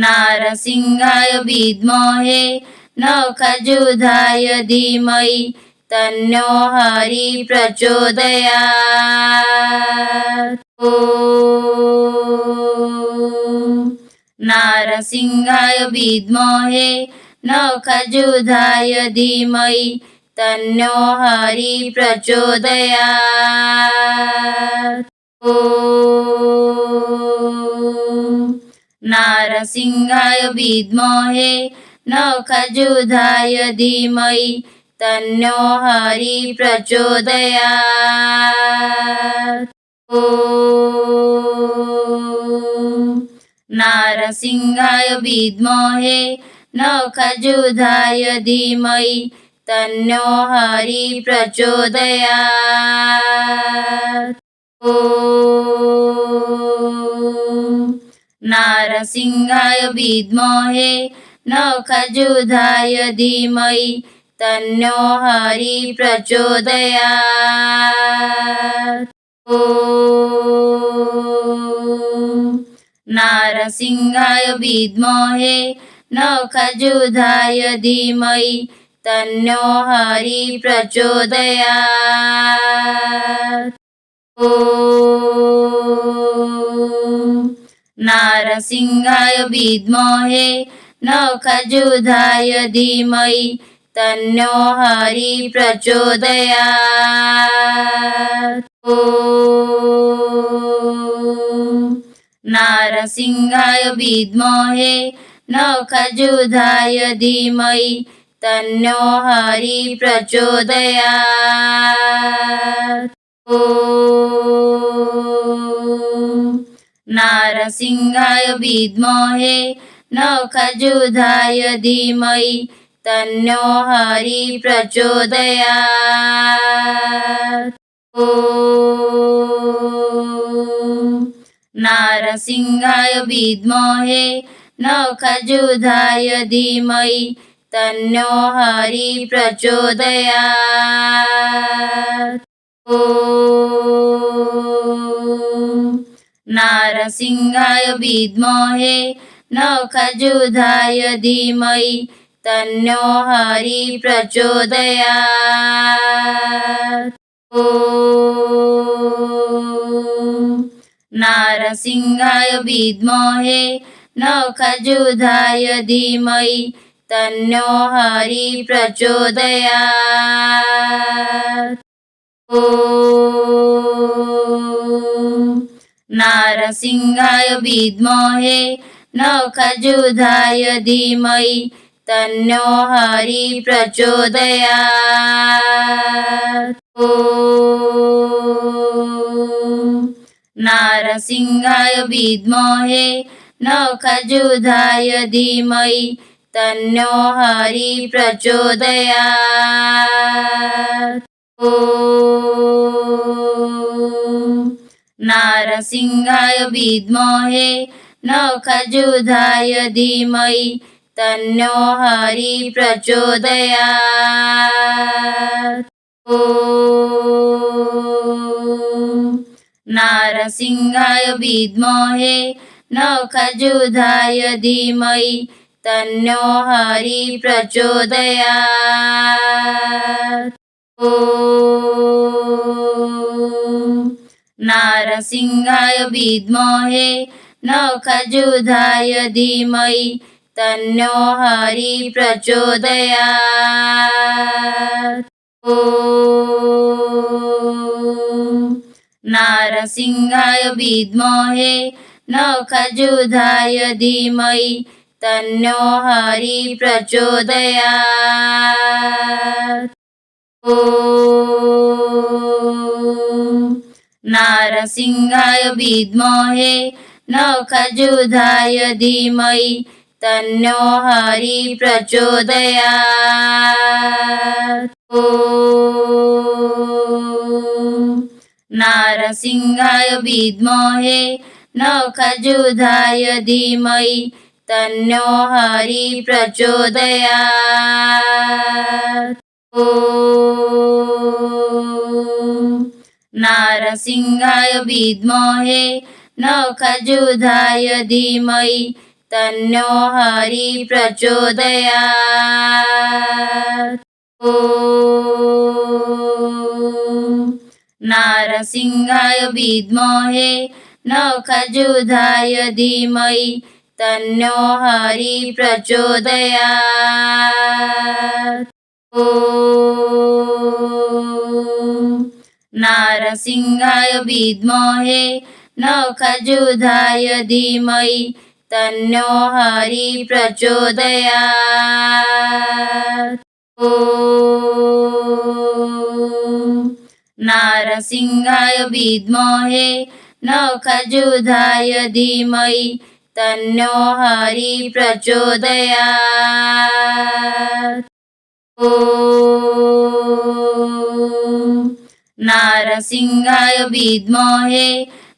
नारसिंहाय विद्महे नखजुधाय धीमहि तन्नो हरि प्रचोदयात्। नारसिंहाय विद्महे नखजुधाय धीमहि तन्नो हरि प्रचोदयात्। नारसिंहाय विद्महे नखजुधाय धीमहि तन्नो हरि प्रचोदयात्। नारसिंहाय विद्महे नखजुधाय धीमहि तन्नो हरि प्रचोदयात्। नारसिंहाय विद्महे नखजुधाय धीमहि तन्नो हरि प्रचोदयात्। नारसिंहाय विद्महे नखजुधाय धीमहि तन्नो हरि प्रचोदयात्। नारसिंहाय विद्महे नखजुधाय धीमहि तन्नो हरि प्रचोदयात्। नारसिंहाय विद्महे नखजुधाय धीमहि तन्नो हरि प्रचोदयात्। नारसिंहाय विद्महे नखजुधाय धीमहि तन्नो हरि प्रचोदयात्। नारसिंहाय विद्महे नखजुधाय धीमहि तन्नो हरि प्रचोदयात्। नारसिंहाय विद्महे नखजुधाय धीमहि तन्नो हरि प्रचोदयात्। नारसिंहाय विद्महे नखजुधाय धीमहि तन्नो हरि प्रचोदयात्। नारसिंहाय विद्महे नखजुधाय धीमहि तन्नो हरि प्रचोदयात्। नारसिंहाय विद्महे नखजुधाय धीमहि तन्नो हरि प्रचोदयात्। नारसिंहाय विद्महे नखजुधाय धीमहि तन्नो हरि प्रचोदयात्। नारसिंहाय विद्महे नखजुधाय धीमहि तन्नो हरि प्रचोदयात्। नारसिंहाय विद्महे नखजुधाय धीमहि तन्नो हरि प्रचोदयात्। नारसिंहाय विद्महे नखजुधाय धीमहि तन्नो हरि प्रचोदयात्। नारसिंहाय विद्महे नखजुधाय धीमहि तन्नो हरि प्रचोदयात्। नारसिंहाय विद्महे नखजुधाय धीमहि तन्नो हरि प्रचोदयात्। नारसिंहाय विद्महे नखजुधाय धीमहि तन्नो हरि प्रचोदयात्। ॐ नारसिंहाय विद्महे नखजुधाय धीमहि तन्नो हरि प्रचोदयात्। ॐ नारसिंहाय विद्महे नखजुधाय धीमहि तन्नो हरि प्रचोदयात्। ॐ नारसिंहाय विद्महे नखजुधाय धीमहि तन्नो हरि प्रचोदयात्। ॐ नारसिंहाय विद्महे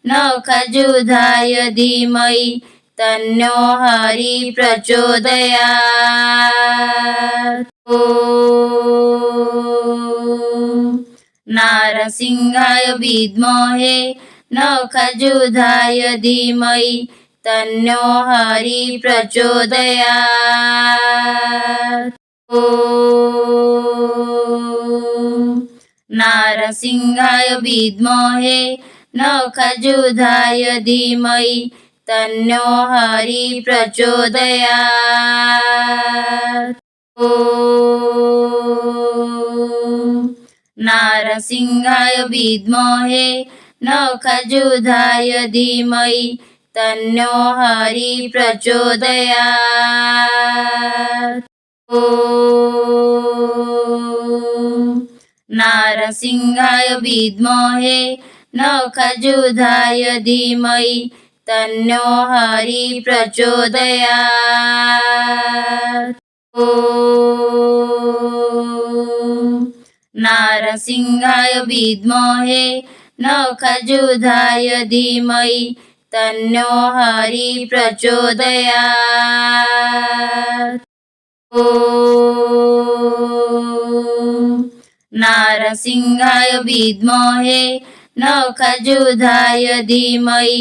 नखजुधाय धीमहि तन्नो हरि प्रचोदयात्। ॐ नारसिंहाय विद्महे नखजुधाय धीमहि तन्नो हरि प्रचोदयात्। ॐ नारसिंहाय विद्महे नखजुधाय धीमहि तन्नो हरि प्रचोदयात्। ॐ नारसिंहाय विद्महे नखजुधाय धीमहि तन्नो हरि प्रचोदयात्। ॐ नारसिंहाय विद्महे नखजुधाय धीमहि तन्नो हरि प्रचोदयात्। ॐ नारसिंहाय विद्महे नखजुधाय धीमहि तन्नो हरि प्रचोदयात्। ॐ नारसिंहाय विद्महे नखजुधाय धीमहि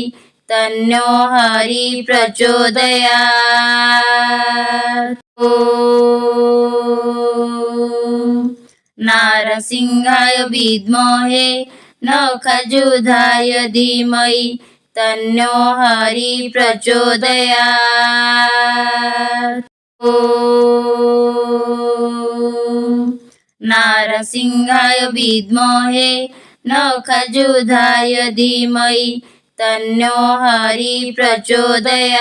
तन्नो हरि प्रचोदयात्। ॐ नारसिंहाय विद्महे नखजुधाय धीमहि तन्नो हरि प्रचोदयात्। ॐ नारसिंहाय विद्महे नखजुधाय धीमहि तन्नो हरि प्रचोदयात्।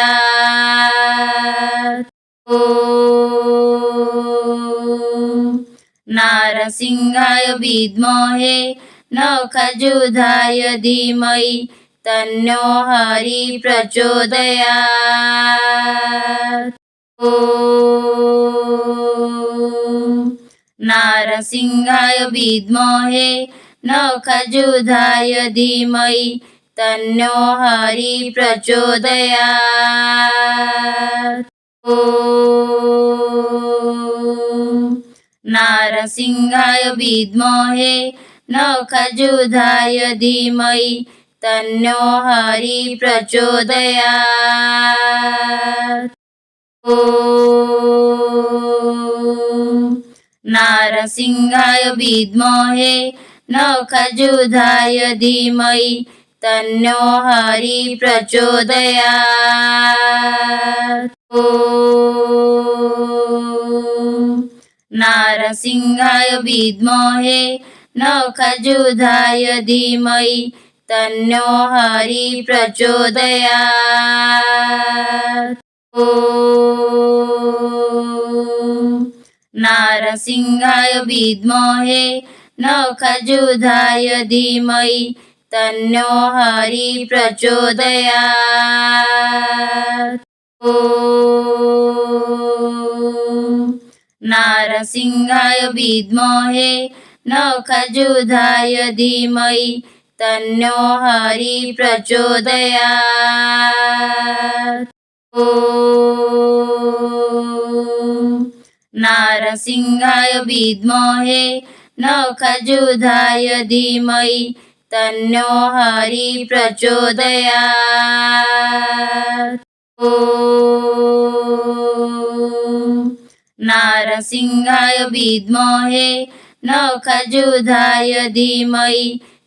ॐ नारसिंहाय विद्महे नखजुधाय धीमहि तन्नो हरि प्रचोदयात्। ॐ नारसिंहाय विद्महे नखजुधाय धीमहि तन्नो हरि प्रचोदयात्। ॐ नारसिंहाय विद्महे नखजुधाय धीमहि तन्नो हरि प्रचोदयात्। ॐ नारसिंहाय विद्महे नखजुधाय धीमहि तन्नो हरि प्रचोदयात्। ॐ नारसिंहाय विद्महे नखजुधाय धीमहि तन्नो हरि प्रचोदयात्। ॐ नारसिंहाय विद्महे नखजुधाय धीमहि तन्नो हरि प्रचोदयात्। ॐ नारसिंहाय विद्महे नखजुधाय धीमहि तन्नो हरि प्रचोदयात्। ॐ नारसिंहाय विद्महे नखजुधाय धीमहि तन्नो हरि प्रचोदयात्। ॐ नारसिंहाय विद्महे नखजुधाय धीमहि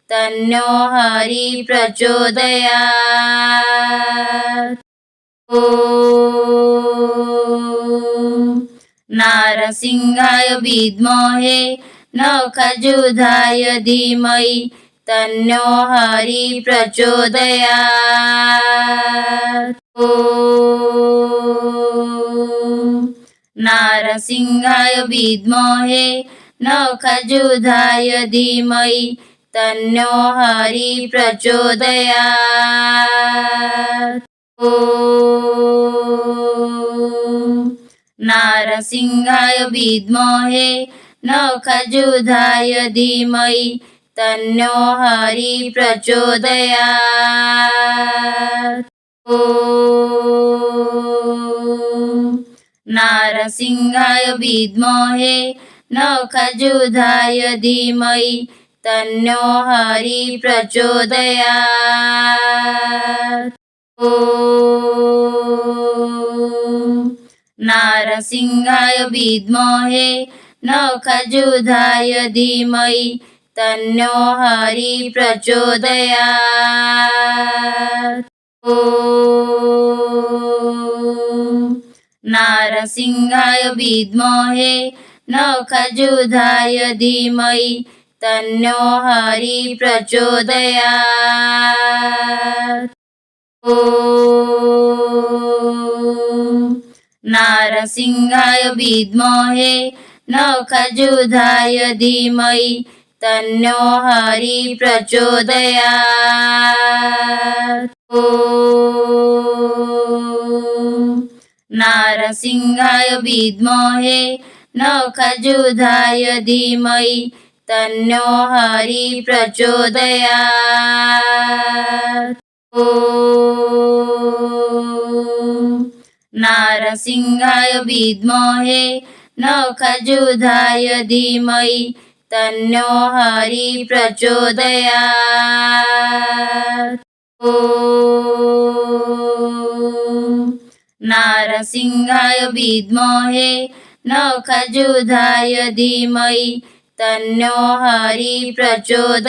तन्नो हरि प्रचोदयात्। ॐ नारसिंहाय विद्महे नखजुधाय धीमहि तन्नो हरि प्रचोदयात्। ॐ नारसिंहाय विद्महे नखजुधाय धीमहि तन्नो हरि प्रचोदयात्। ॐ नारसिंहाय विद्महे नखजुधाय धीमहि तन्नो हरि प्रचोदयात्। ॐ नारसिंहाय विद्महे नखजुधाय धीमहि तन्नो हरि प्रचोदयात्। ॐ नारसिंहाय विद्महे नखजुधाय धीमहि तन्नो हरि प्रचोदयात्। ॐ नारसिंहाय विद्महे नखजुधाय धीमहि तन्नो हरि प्रचोदयात्। ॐ नारसिंहाय विद्महे नखजुधाय धीमहि तन्नो हरि प्रचोदयात्। ॐ नारसिंहाय विद्महे नखजुधाय धीमहि तन्नो हरि प्रचोदयात्। ॐ नारसिंहाय विद्महे नखजुधाय धीमहि तन्नो हरि प्रचोदयात्। ॐ नारसिंहाय विद्महे नखजुधाय धीमहि तन्नो हरि प्रचोदयात्।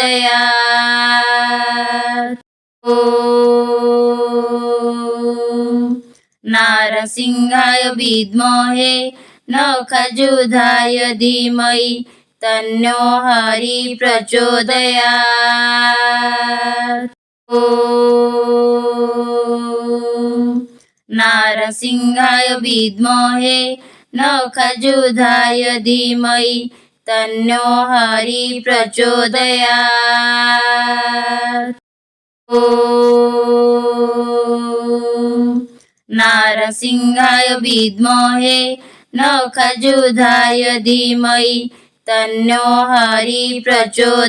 ॐ नारसिंहाय विद्महे नखजुधाय धीमहि तन्नो हरि प्रचोदयात्। ॐ नारसिंहाय विद्महे नखजुधाय धीमहि तन्नो हरि प्रचोदयात्। ॐ नारसिंहाय विद्महे नखजुधाय धीमहि तन्नो हरि प्रचोदयात्।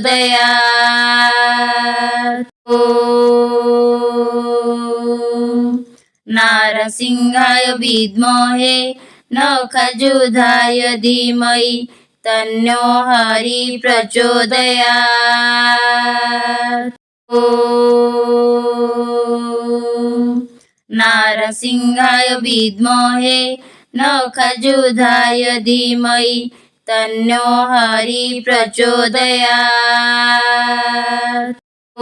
ॐ नारसिंहाय विद्महे नखजुधाय धीमहि तन्नो हरि प्रचोदयात्। ॐ नारसिंहाय विद्महे नखजुधाय धीमहि तन्नो हरि प्रचोदयात्। ॐ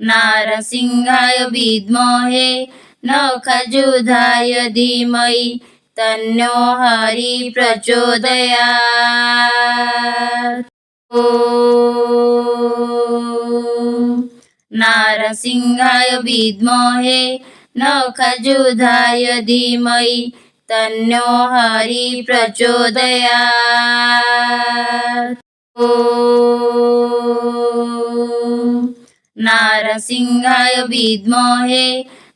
नारसिंहाय विद्महे नखजुधाय धीमहि तन्नो हरि प्रचोदयात्। ॐ नारसिंहाय विद्महे नखजुधाय धीमहि तन्नो हरि प्रचोदयात्। ॐ नारसिंहाय विद्महे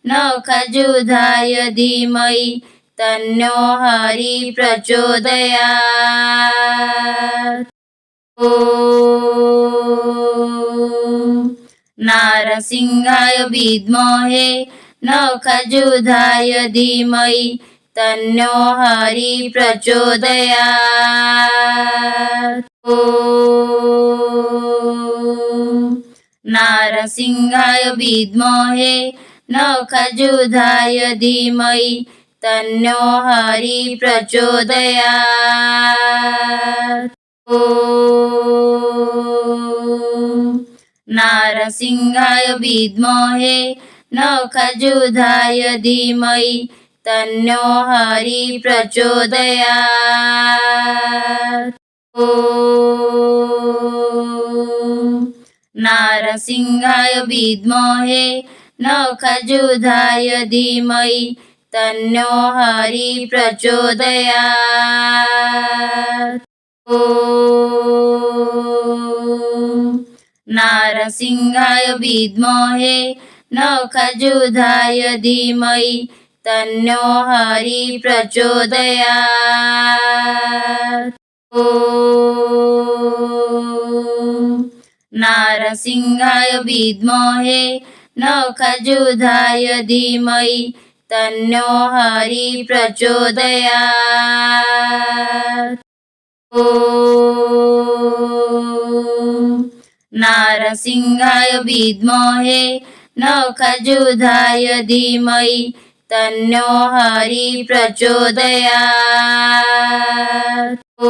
नखजुधाय धीमहि तन्नो हरि प्रचोदयात्। ॐ नारसिंहाय विद्महे नखजुधाय धीमहि तन्नो हरि प्रचोदयात्। ॐ नारसिंहाय विद्महे नखजुधाय धीमहि तन्नो हरि प्रचोदयात्। ॐ नारसिंहाय विद्महे नखजुधाय धीमहि तन्नो हरि प्रचोदयात्। ॐ नारसिंहाय विद्महे नखजुधाय धीमहि तन्नो हरि प्रचोदयात्। ॐ नारसिंहाय विद्महे नखजुधाय धीमहि तन्नो हरि प्रचोदयात्। ॐ नारसिंहाय विद्महे नखजुधाय धीमहि तन्नो हरि प्रचोदयात्। ॐ नारसिंहाय विद्महे नखजुधाय धीमहि तन्नो हरि प्रचोदयात्। ॐ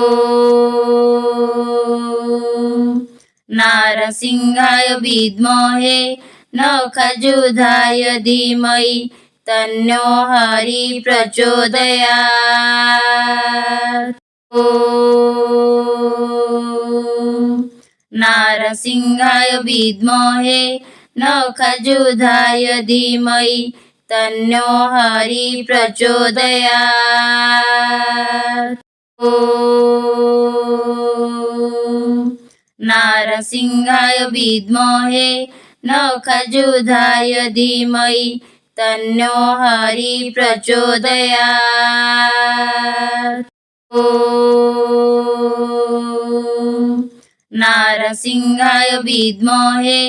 नारसिंहाय विद्महे नखजुधाय धीमहि तन्नो हरि प्रचोदयात्। ॐ नारसिंहाय विद्महे नखजुधाय धीमहि तन्नो हरि प्रचोदयात्। ॐ नारसिंहाय विद्महे नखजुधाय धीमहि तन्नो हरि प्रचोदयात्। ॐ नारसिंहाय विद्महे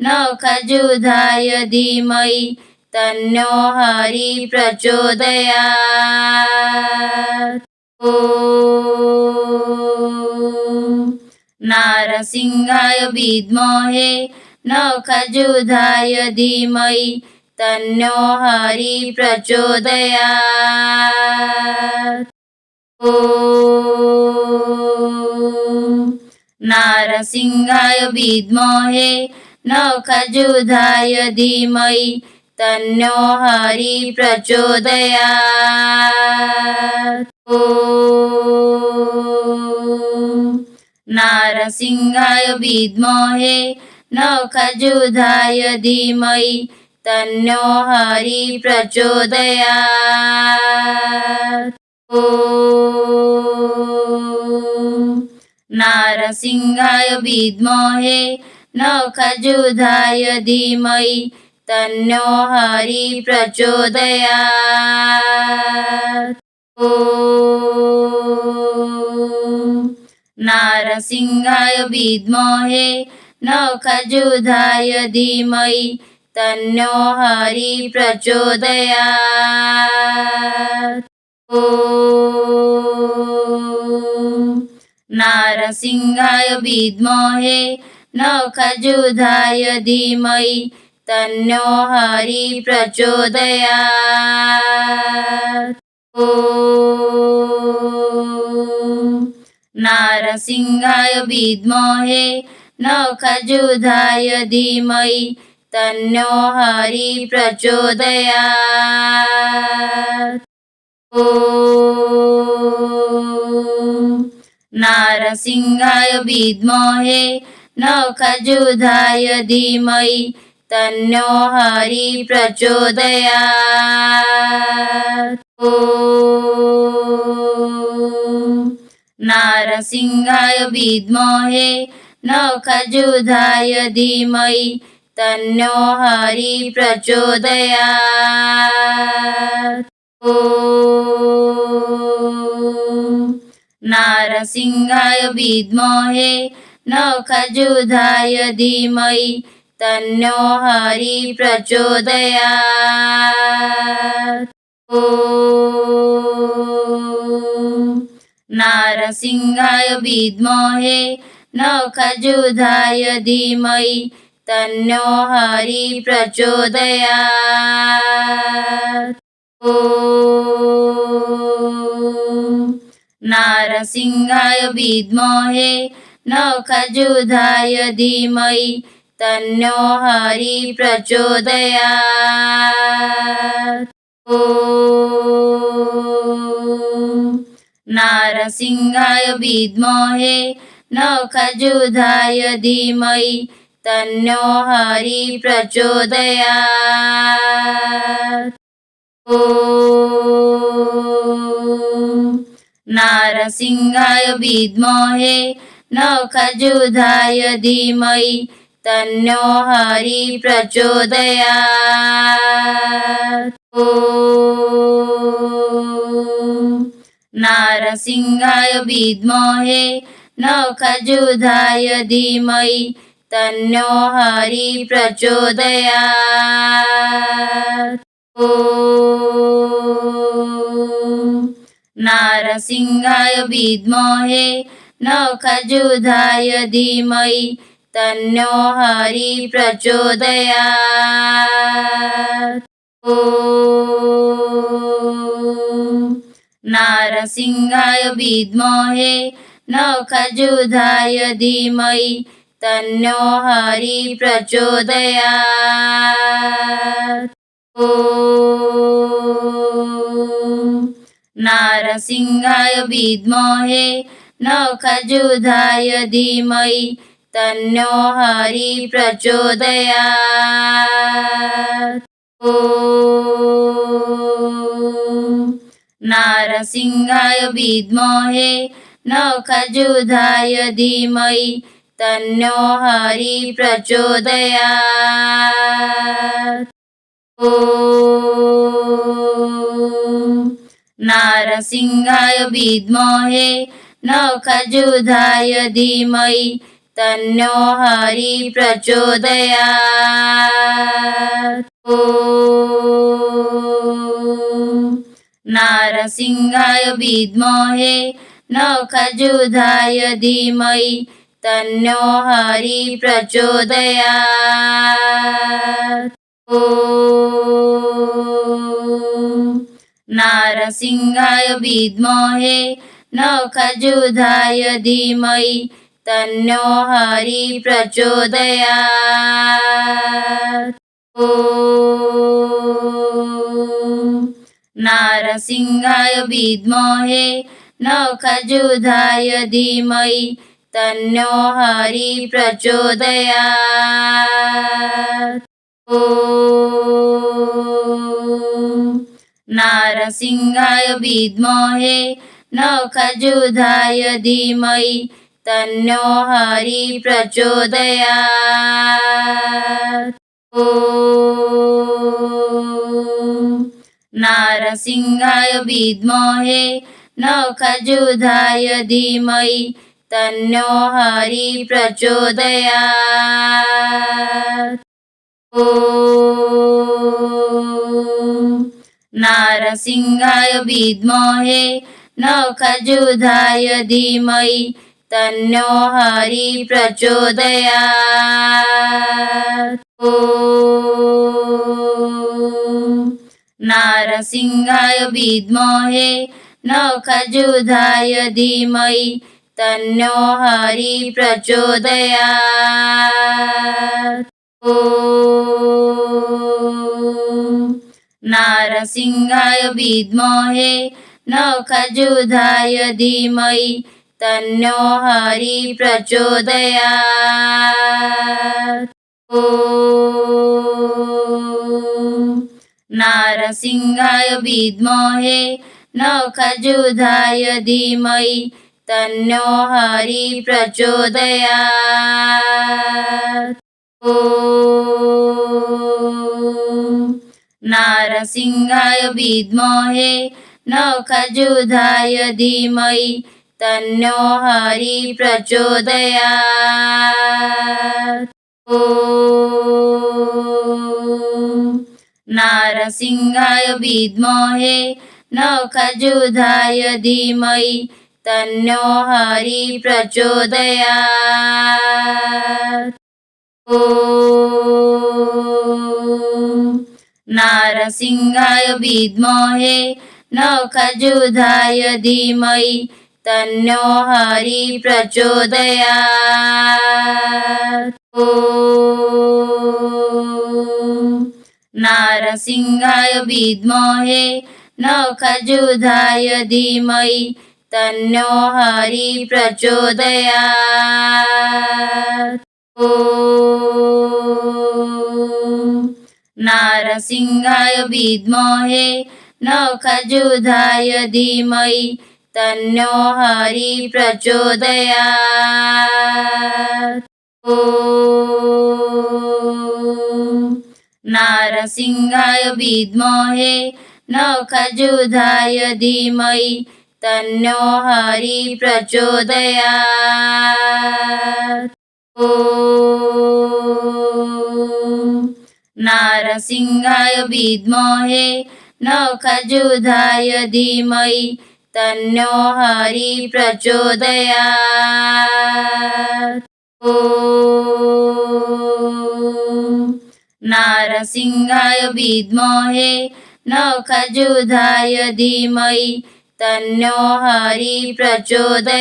नखजुधाय धीमहि तन्नो हरि प्रचोदयात्। ॐ नारसिंहाय विद्महे नखजुधाय धीमहि तन्नो हरि प्रचोदयात्। ॐ नारसिंहाय विद्महे नखजुधाय धीमहि तन्नो हरि प्रचोदयात्। ॐ नारसिंहाय विद्महे नखजुधाय धीमहि तन्नो हरि प्रचोदयात्। ॐ नारसिंहाय विद्महे नखजुधाय धीमहि तन्नो हरि प्रचोदयात्। ॐ नारसिंहाय विद्महे नखजुधाय धीमहि तन्नो हरि प्रचोदयात्। ॐ नारसिंहाय विद्महे नखजुधाय धीमहि तन्नो हरि प्रचोदयात्। ॐ नारसिंहाय विद्महे नखजुधाय धीमहि तन्नो हरि प्रचोदयात्। ॐ नारसिंहाय विद्महे नखजुधाय धीमहि तन्नो हरि प्रचोदयात्। ॐ नारसिंहाय विद्महे नखजुधाय धीमहि तन्नो हरि प्रचोदयात्। ॐ नारसिंहाय विद्महे नखजुधाय धीमहि तन्नो हरि प्रचोदयात्। ॐ नारसिंहाय विद्महे नखजुधाय धीमहि तन्नो हरि प्रचोदयात्। ॐ ॐ नारसिंहाय विद्महे नखजुधाय धीमहि तन्नो हरि प्रचोदयात्। ॐ नारसिंहाय विद्महे नखजुधाय धीमहि तन्नो हरि प्रचोदयात्। ॐ नारसिंहाय विद्महे नखजुधाय धीमहि तन्नो हरि प्रचोदयात्। ॐ नारसिंहाय विद्महे नखजुधाय धीमहि तन्नो हरि प्रचोदयात्। ॐ नारसिंहाय विद्महे नखजुधाय धीमहि तन्नो हरि प्रचोदयात्। ॐ नारसिंहाय विद्महे नखजुधाय धीमहि तन्नो हरि प्रचोदयात्। ॐ नारसिंहाय विद्महे नखजुधाय धीमहि तन्नो हरि प्रचोदयात्। ॐ नारसिंहाय विद्महे नखजुधाय धीमहि तन्नो हरि प्रचोदयात्। ॐ नारसिंहाय विद्महे नखजुधाय धीमहि तन्नो हरि प्रचोदयात्। ॐ नारसिंहाय विद्महे नखजुधाय धीमहि तन्नो हरि प्रचोदयात्। ॐ नारसिंहाय विद्महे नखजुधाय धीमहि तन्नो हरि प्रचोदयात्। ॐ नारसिंहाय विद्महे नखजुधाय धीमहि तन्नो हरि प्रचोदयात्। ॐ नारसिंहाय विद्महे नखजुधाय धीमहि तन्नो हरि प्रचोदयात्। ॐ नारसिंहाय विद्महे नखजुधाय धीमहि तन्नो हरि प्रचोदयात्। ॐ नारसिंहाय विद्महे नखजुधाय धीमहि तन्नो हरि प्रचोदयात्। ॐ नारसिंहाय विद्महे नखजुधाय धीमहि तन्नो हरि प्रचोदयात्। ॐ नारसिंहाय विद्महे नखजुधाय धीमहि तन्नो हरि प्रचोदयात्। ॐ नारसिंहाय विद्महे नखजुधाय धीमहि तन्नो हरि प्रचोदयात्। ॐ नारसिंहाय विद्महे नखजुधाय धीमहि तन्नो हरि प्रचोदयात्। ॐ नारसिंहाय विद्महे नखजुधाय धीमहि तन्नो हरि प्रचोदयात्। ॐ नारसिंहाय विद्महे नखजुधाय धीमहि तन्नो हरि प्रचोदयात्। ॐ नारसिंहाय विद्महे नखजुधाय धीमहि तन्नो हरि प्रचोदयात्। ॐ नारसिंहाय विद्महे नखजुधाय धीमहि तन्नो हरि प्रचोदयात्। ॐ नारसिंहाय विद्महे नखजुधाय धीमहि तन्नो हरि प्रचोदयात्। ॐ नारसिंहाय विद्महे नखजुधाय धीमहि तन्नो हरि प्रचोदयात्। ॐ नारसिंहाय विद्महे नखजुधाय धीमहि तन्नो हरि प्रचोदयात्।